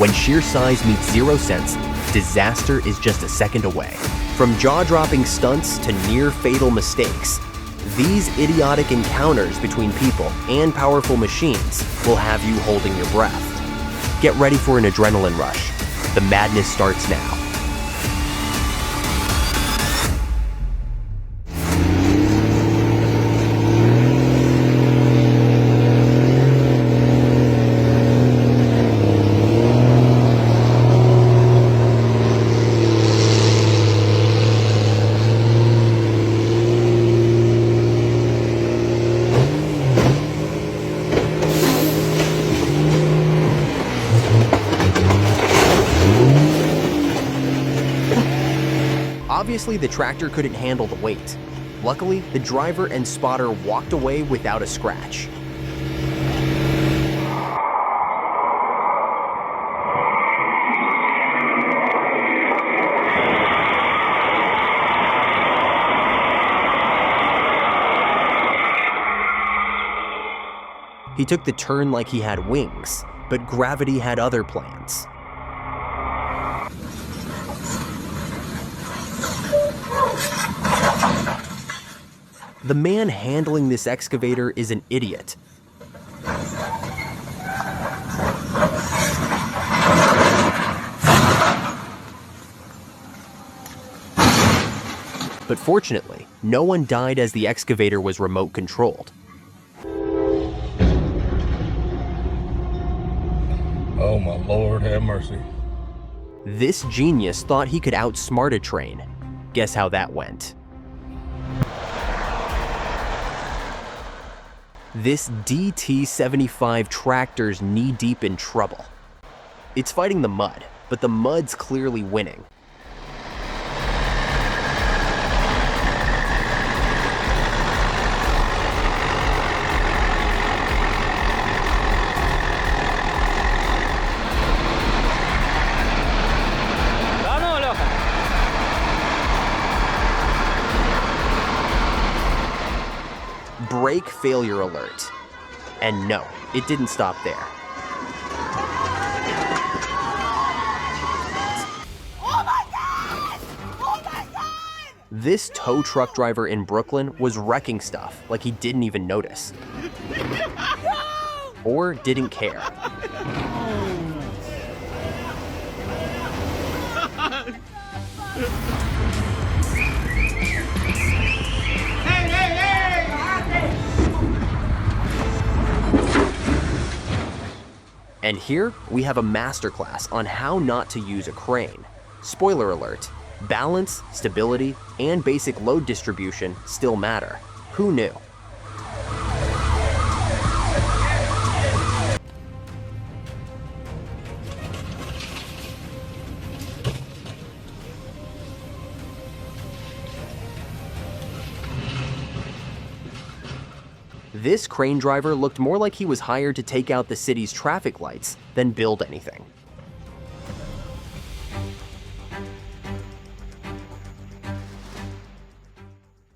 When sheer size meets 0 sense, disaster is just a second away. From jaw-dropping stunts to near-fatal mistakes, these idiotic encounters between people and powerful machines will have you holding your breath. Get ready for an adrenaline rush. The madness starts now. Obviously, the tractor couldn't handle the weight. Luckily, the driver and spotter walked away without a scratch. He took the turn like he had wings, but gravity had other plans. The man handling this excavator is an idiot. But fortunately, no one died as the excavator was remote controlled. Oh my Lord, have mercy. This genius thought he could outsmart a train. Guess how that went? This DT-75 tractor's knee-deep in trouble. It's fighting the mud, but the mud's clearly winning. Brake failure alert. And no, it didn't stop there. Oh my God! Oh my God! This tow truck driver in Brooklyn was wrecking stuff like he didn't even notice. Or didn't care. And here, we have a masterclass on how not to use a crane. Spoiler alert, balance, stability, and basic load distribution still matter. Who knew? This crane driver looked more like he was hired to take out the city's traffic lights than build anything.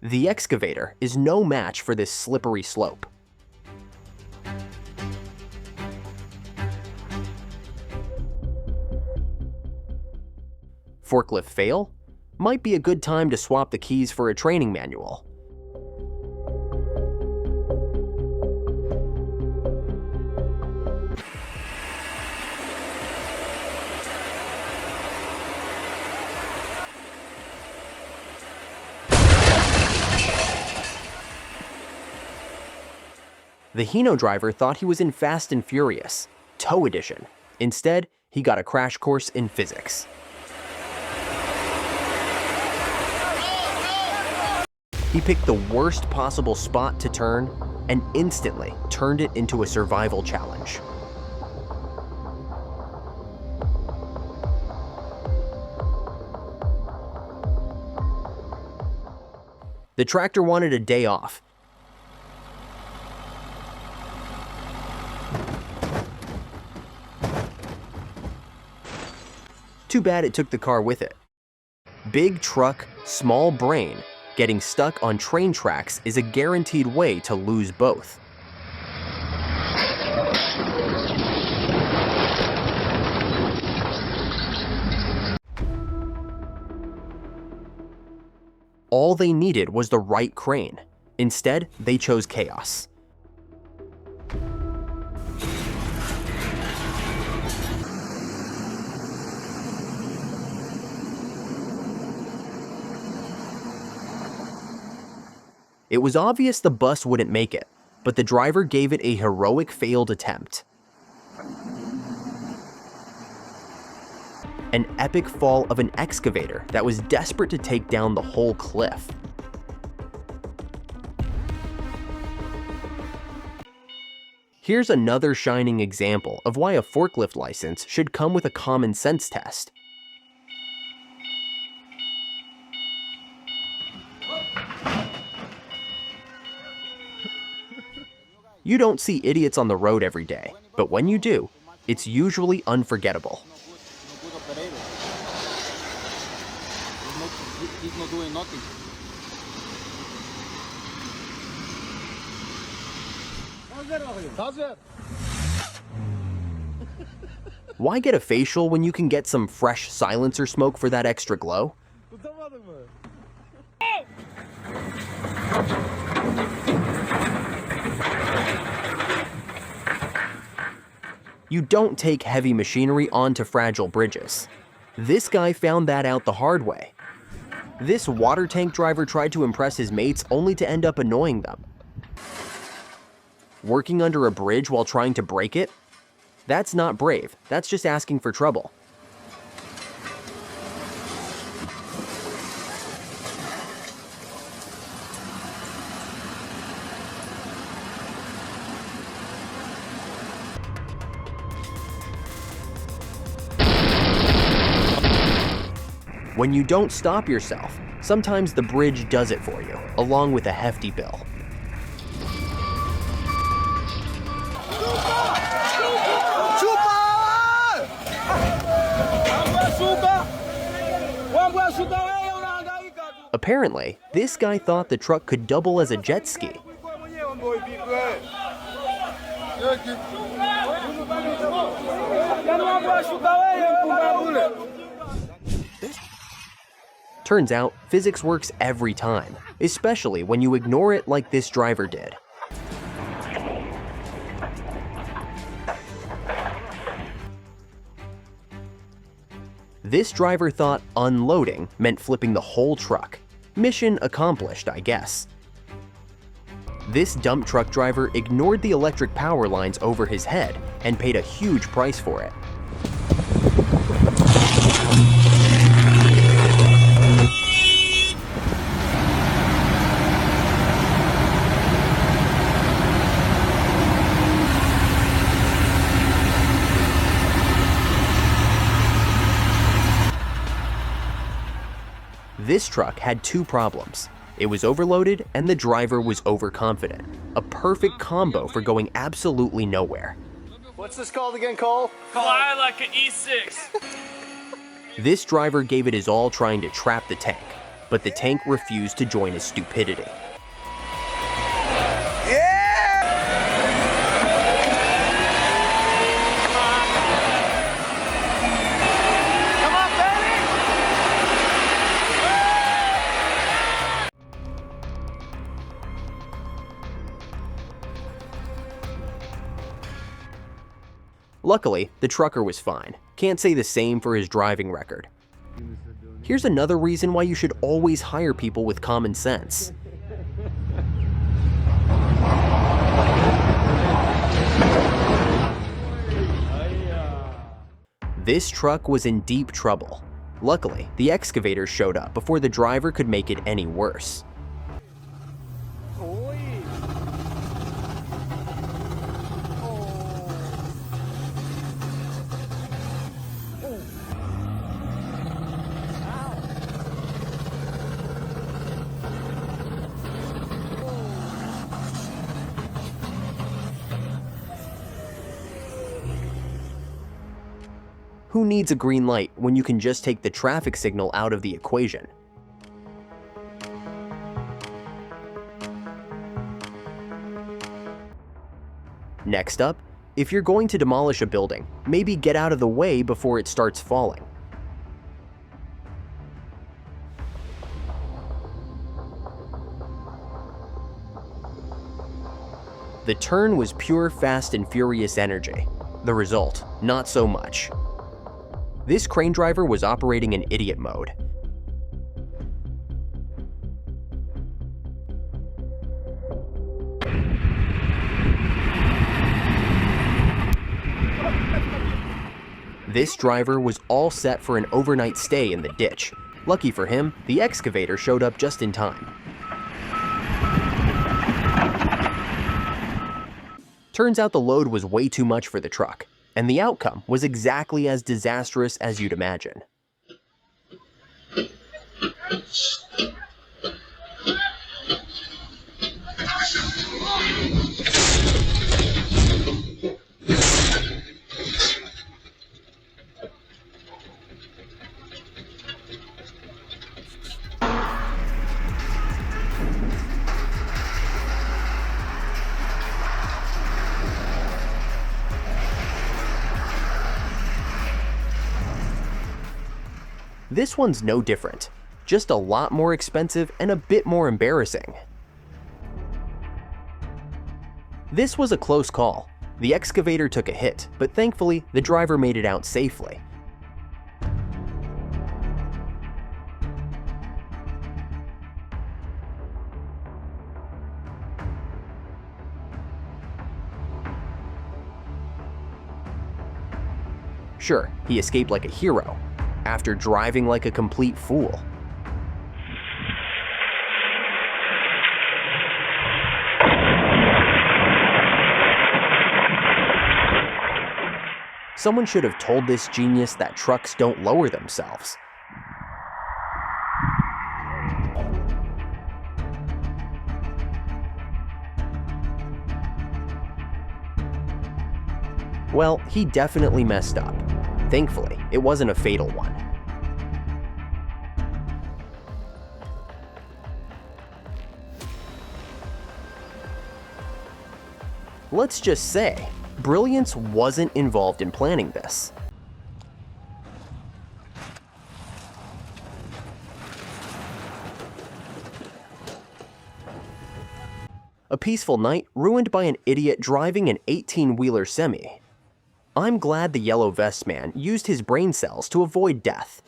The excavator is no match for this slippery slope. Forklift fail? Might be a good time to swap the keys for a training manual. The Hino driver thought he was in Fast and Furious, Tow Edition. Instead, he got a crash course in physics. He picked the worst possible spot to turn and instantly turned it into a survival challenge. The tractor wanted a day off. Too bad it took the car with it. Big truck, small brain, getting stuck on train tracks is a guaranteed way to lose both. All they needed was the right crane. Instead, they chose chaos. It was obvious the bus wouldn't make it, but the driver gave it a heroic failed attempt. An epic fall of an excavator that was desperate to take down the whole cliff. Here's another shining example of why a forklift license should come with a common sense test. You don't see idiots on the road every day, but when you do, it's usually unforgettable. He's not doing nothing. Why get a facial when you can get some fresh silencer smoke for that extra glow? You don't take heavy machinery onto fragile bridges. This guy found that out the hard way. This water tank driver tried to impress his mates only to end up annoying them. Working under a bridge while trying to break it? That's not brave, that's just asking for trouble. When you don't stop yourself, sometimes the bridge does it for you, along with a hefty bill. Apparently, this guy thought the truck could double as a jet ski. Turns out, physics works every time, especially when you ignore it like this driver did. This driver thought unloading meant flipping the whole truck. Mission accomplished, I guess. This dump truck driver ignored the electric power lines over his head and paid a huge price for it. This truck had two problems. It was overloaded and the driver was overconfident. A perfect combo for going absolutely nowhere. What's this called again, Cole? Fly like an E6. This driver gave it his all trying to trap the tank, but the tank refused to join his stupidity. Luckily, the trucker was fine. Can't say the same for his driving record. Here's another reason why you should always hire people with common sense. This truck was in deep trouble. Luckily, the excavator showed up before the driver could make it any worse. Who needs a green light when you can just take the traffic signal out of the equation? Next up, if you're going to demolish a building, maybe get out of the way before it starts falling. The turn was pure Fast and Furious energy. The result, not so much. This crane driver was operating in idiot mode. This driver was all set for an overnight stay in the ditch. Lucky for him, the excavator showed up just in time. Turns out the load was way too much for the truck, and the outcome was exactly as disastrous as you'd imagine. This one's no different, just a lot more expensive and a bit more embarrassing. This was a close call. The excavator took a hit, but thankfully, the driver made it out safely. Sure, he escaped like a hero, after driving like a complete fool. Someone should have told this genius that trucks don't lower themselves. Well, he definitely messed up. Thankfully, it wasn't a fatal one. Let's just say, brilliance wasn't involved in planning this. A peaceful night ruined by an idiot driving an 18-wheeler semi. I'm glad the yellow vest man used his brain cells to avoid death.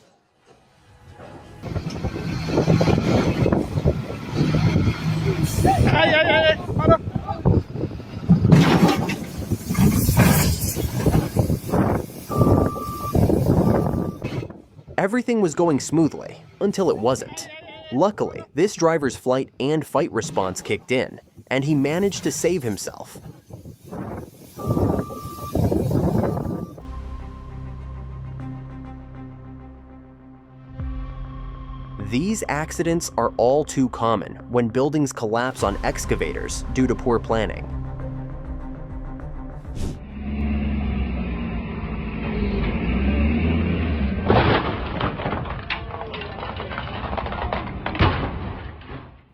Everything was going smoothly, until it wasn't. Luckily, this driver's flight and fight response kicked in, and he managed to save himself. These accidents are all too common when buildings collapse on excavators due to poor planning.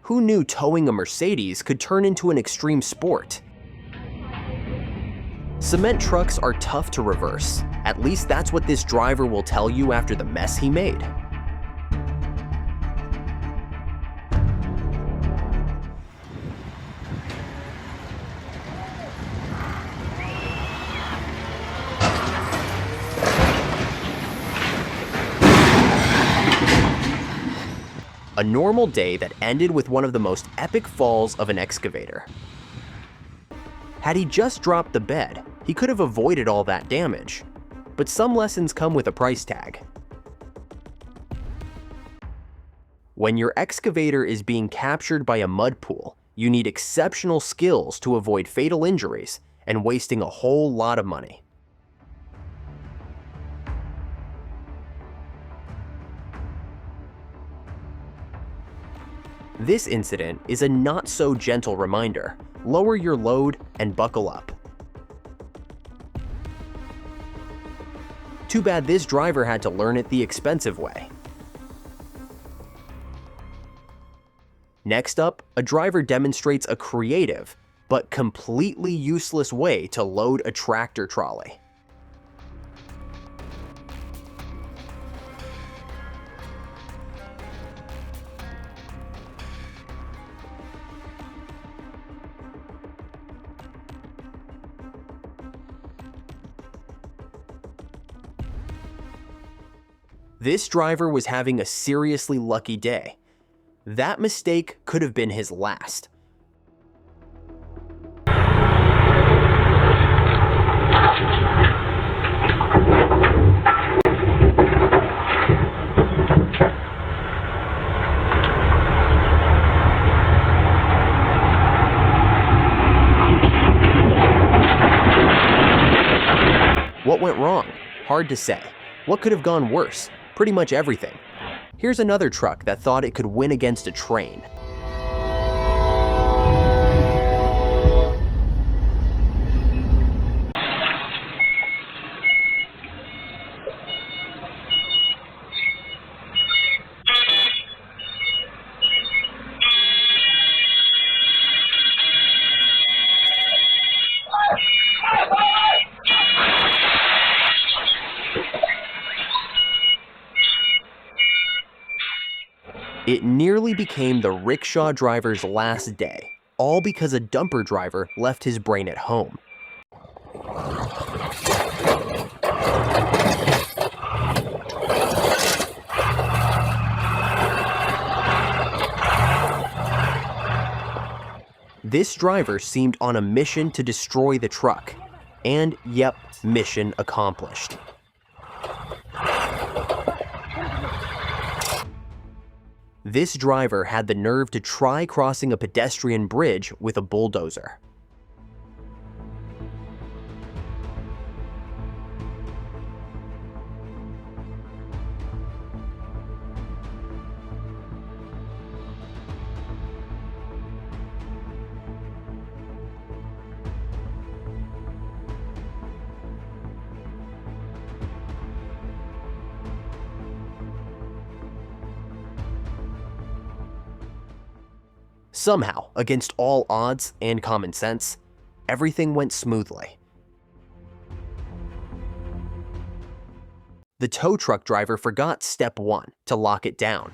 Who knew towing a Mercedes could turn into an extreme sport? Cement trucks are tough to reverse. At least that's what this driver will tell you after the mess he made. A normal day that ended with one of the most epic falls of an excavator. Had he just dropped the bed, he could have avoided all that damage. But some lessons come with a price tag. When your excavator is being captured by a mud pool, you need exceptional skills to avoid fatal injuries and wasting a whole lot of money. This incident is a not-so-gentle reminder. Lower your load and buckle up. Too bad this driver had to learn it the expensive way. Next up, a driver demonstrates a creative, but completely useless way to load a tractor trolley. This driver was having a seriously lucky day. That mistake could have been his last. What went wrong? Hard to say. What could have gone worse? Pretty much everything. Here's another truck that thought it could win against a train. It nearly became the rickshaw driver's last day, all because a dumper driver left his brain at home. This driver seemed on a mission to destroy the truck. And yep, mission accomplished. This driver had the nerve to try crossing a pedestrian bridge with a bulldozer. Somehow, against all odds and common sense, everything went smoothly. The tow truck driver forgot step 1 to lock it down.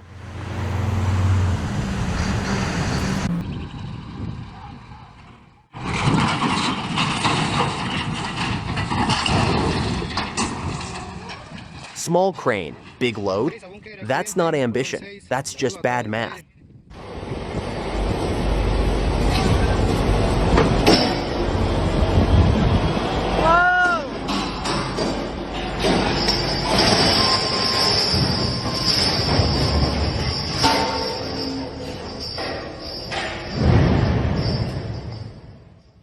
Small crane, big load? That's not ambition, that's just bad math.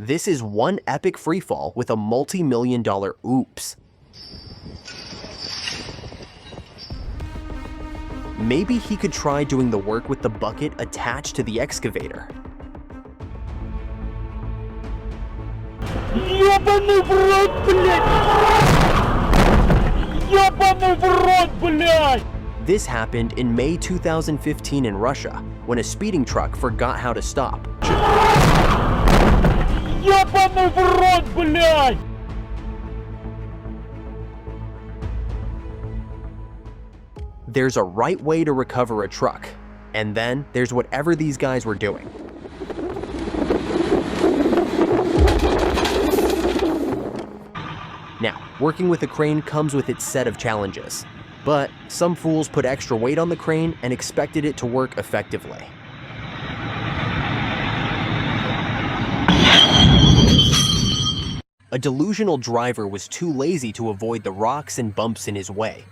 This is one epic freefall with a multi-million-dollar oops. Maybe he could try doing the work with the bucket attached to the excavator. Ёбаный в рот, блядь! Ёбаный в рот, блядь! This happened in May 2015 in Russia, when a speeding truck forgot how to stop. Ёбаный в рот, блядь! There's a right way to recover a truck, and then there's whatever these guys were doing. Now, working with a crane comes with its set of challenges, but some fools put extra weight on the crane and expected it to work effectively. A delusional driver was too lazy to avoid the rocks and bumps in his way.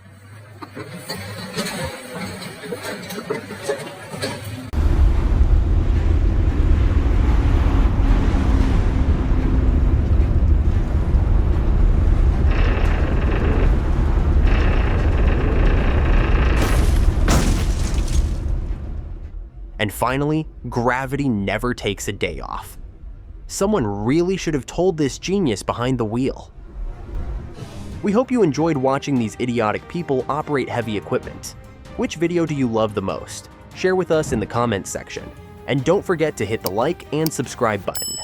And finally, gravity never takes a day off. Someone really should have told this genius behind the wheel. We hope you enjoyed watching these idiotic people operate heavy equipment. Which video do you love the most? Share with us in the comments section. And don't forget to hit the like and subscribe button.